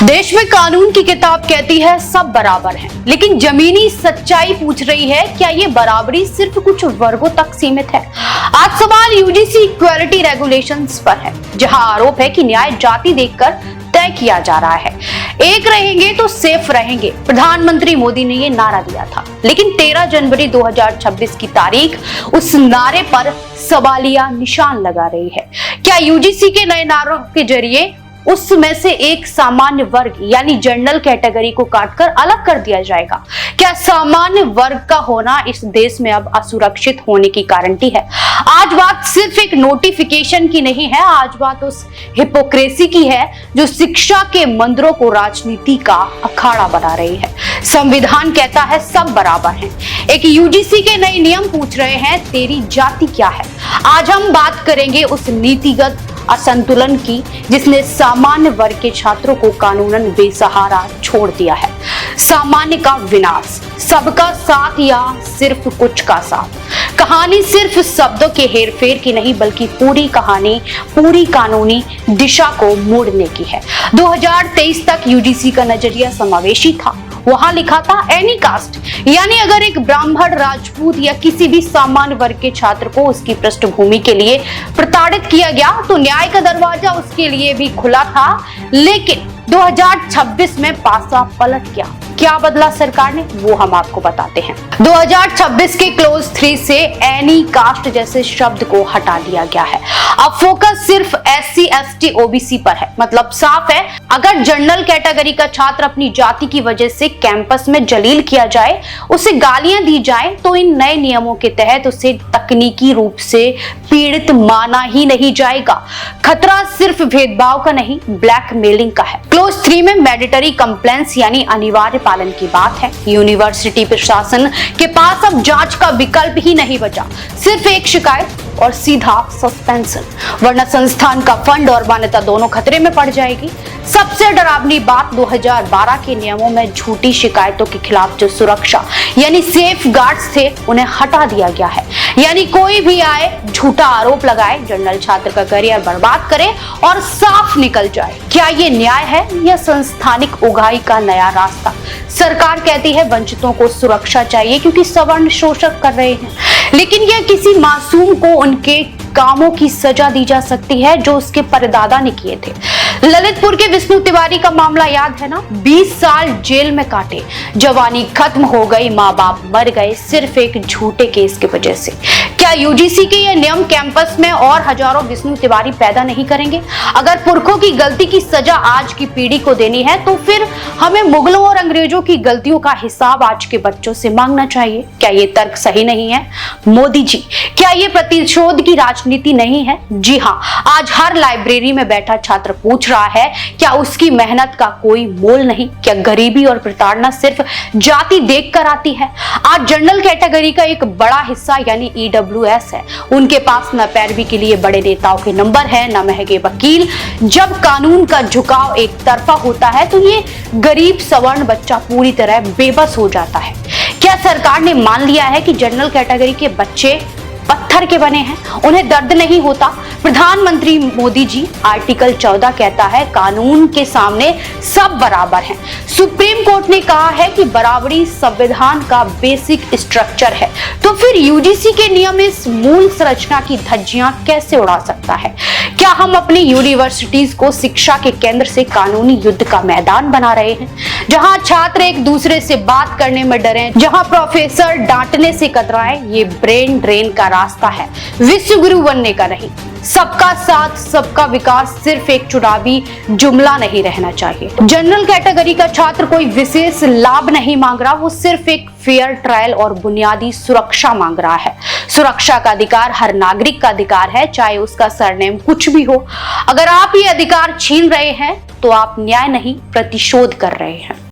देश में कानून की किताब कहती है सब बराबर हैं, लेकिन जमीनी सच्चाई पूछ रही है क्या ये बराबरी सिर्फ कुछ वर्गों तक सीमित है। आज सवाल यूजीसी इक्वालिटी रेगुलेशंस पर है, जहां आरोप है कि न्याय जाति देखकर तय किया जा रहा है। एक रहेंगे तो सेफ रहेंगे, प्रधानमंत्री मोदी ने ये नारा दिया था, लेकिन 13 जनवरी 2026 की तारीख उस नारे पर सवालिया निशान लगा रही है। क्या यूजीसी के नए नारों के जरिए उसमें से एक सामान्य वर्ग यानी जनरल कैटेगरी को काटकर अलग कर दिया जाएगा? क्या सामान्य वर्ग का होना इस देश में अब असुरक्षित होने की गारंटी है? आज बात सिर्फ एक नोटिफिकेशन की नहीं है, आज बात उस हिपोक्रेसी की है जो शिक्षा के मंदिरों को राजनीति का अखाड़ा बना रही है। संविधान कहता है सब बराबर हैं, एक यूजीसी के नए नियम पूछ रहे हैं तेरी जाति क्या है। आज हम बात करेंगे उस नीतिगत असंतुलन की जिसने सामान्य वर्ग के छात्रों को कानूनन बेसहारा छोड़ दिया है। सामान्य का विनाश, सबका साथ या सिर्फ कुछ का साथ। कहानी सिर्फ शब्दों के हेरफेर की नहीं बल्कि पूरी कहानी पूरी कानूनी दिशा को मोड़ने की है। 2023 तक यूजीसी का नजरिया समावेशी था। वहां लिखा था एनी कास्ट, यानी अगर एक ब्राह्मण, राजपूत या किसी भी सामान्य वर्ग के छात्र को उसकी पृष्ठभूमि के लिए प्रताड़ित किया गया तो न्याय का दरवाजा उसके लिए भी खुला था। लेकिन 2026 में पासा पलट गया। क्या बदला सरकार ने, वो हम आपको बताते हैं। 2026 के क्लोज 3 से एनी कास्ट जैसे शब्द को हटा दिया गया है। अब फोकस सिर्फ SC, ST, OBC पर है। मतलब साफ है, अगर जनरल कैटेगरी का छात्र अपनी जाति की वजह से कैंपस में जलील किया जाए, उसे गालियां दी जाए, तो इन नए नियमों के तहत उसे तकनीकी रूप से पीड़ित माना ही नहीं जाएगा। खतरा सिर्फ भेदभाव का नहीं, ब्लैकमेलिंग का है। क्लोज 3 में मैंडेटरी कंप्लेंट्स यानी अनिवार्य पालन की बात है। यूनिवर्सिटी प्रशासन के पास अब जांच का विकल्प ही नहीं बचा, सिर्फ एक शिकायत और सीधा सस्पेंशन, वरना संस्थान का फंड और मान्यता दोनों खतरे में पड़ जाएगी। सबसे डरावनी बात, 2012 के नियमों में झूठी शिकायतों के खिलाफ जो सुरक्षा यानी सेफ गार्ड्स थे, उन्हें हटा दिया गया है। यानी कोई भी आए, झूठा आरोप लगाए, जनरल छात्र का करियर बर्बाद करे और साफ निकल जाए। क्या ये न्याय है या संस्थानिक उगाही का नया रास्ता? सरकार कहती है वंचितों को सुरक्षा चाहिए क्योंकि सवर्ण शोषक कर रहे हैं, लेकिन यह किसी मासूम को उनके कामों की सजा दी जा सकती है जो उसके परदादा ने किए थे। ललितपुर के विष्णु तिवारी का मामला याद है ना? 20 साल जेल में काटे, जवानी खत्म हो गई, माँ बाप मर गए, सिर्फ एक झूठे केस की वजह से। क्या यूजीसी के ये नियम कैंपस में और हजारों विष्णु तिवारी पैदा नहीं करेंगे? अगर पुरखों की गलती की सजा आज की पीढ़ी को देनी है तो फिर हमें मुगलों और अंग्रेजों की गलतियों का हिसाब आज के बच्चों से मांगना चाहिए। क्या ये तर्क सही नहीं है? मोदी जी, क्या ये प्रतिशोध की राजनीति नहीं है? जी हाँ, आज हर लाइब्रेरी में बैठा छात्र पूछ रहा है क्या उसकी मेहनत का कोई मोल नहीं? क्या गरीबी और प्रताड़ना सिर्फ जाति देखकर आती है? आज जनरल कैटेगरी का एक बड़ा हिस्सा यानी EWS है, उनके पास न पैरवी के लिए बड़े नेताओं के नंबर है, न महंगे वकील। जब कानून का झुकाव एक तरफा होता है तो ये गरीब सवर्ण बच्चा पूरी तरह बेबस हो जाता है। क्या सरकार ने मान लिया है कि जनरल कैटेगरी के बच्चे पत्थर के बने हैं, उन्हें दर्द नहीं होता? प्रधानमंत्री मोदी जी, आर्टिकल 14 कहता है कानून के सामने सब बराबर हैं। सुप्रीम कोर्ट ने कहा है कि बराबरी संविधान का बेसिक स्ट्रक्चर है, तो फिर यूजीसी के नियम इस मूल संरचना की धज्जियां कैसे उड़ा सकता है? क्या हम अपनी यूनिवर्सिटीज को शिक्षा के केंद्र से कानूनी युद्ध का मैदान बना रहे हैं, जहां छात्र एक दूसरे से बात करने में डरे, जहां प्रोफेसर डांटने से कतराए? ये ब्रेन ड्रेन का रास्ता है, विश्व गुरु बनने का नहीं। सबका साथ सबका विकास सिर्फ एक चुनावी जुमला नहीं रहना चाहिए। जनरल कैटेगरी का छात्र कोई विशेष लाभ नहीं मांग रहा, वो सिर्फ एक फेयर ट्रायल और बुनियादी सुरक्षा मांग रहा है। सुरक्षा का अधिकार हर नागरिक का अधिकार है, चाहे उसका सरनेम कुछ भी हो। अगर आप ये अधिकार छीन रहे हैं तो आप न्याय नहीं प्रतिशोध कर रहे हैं।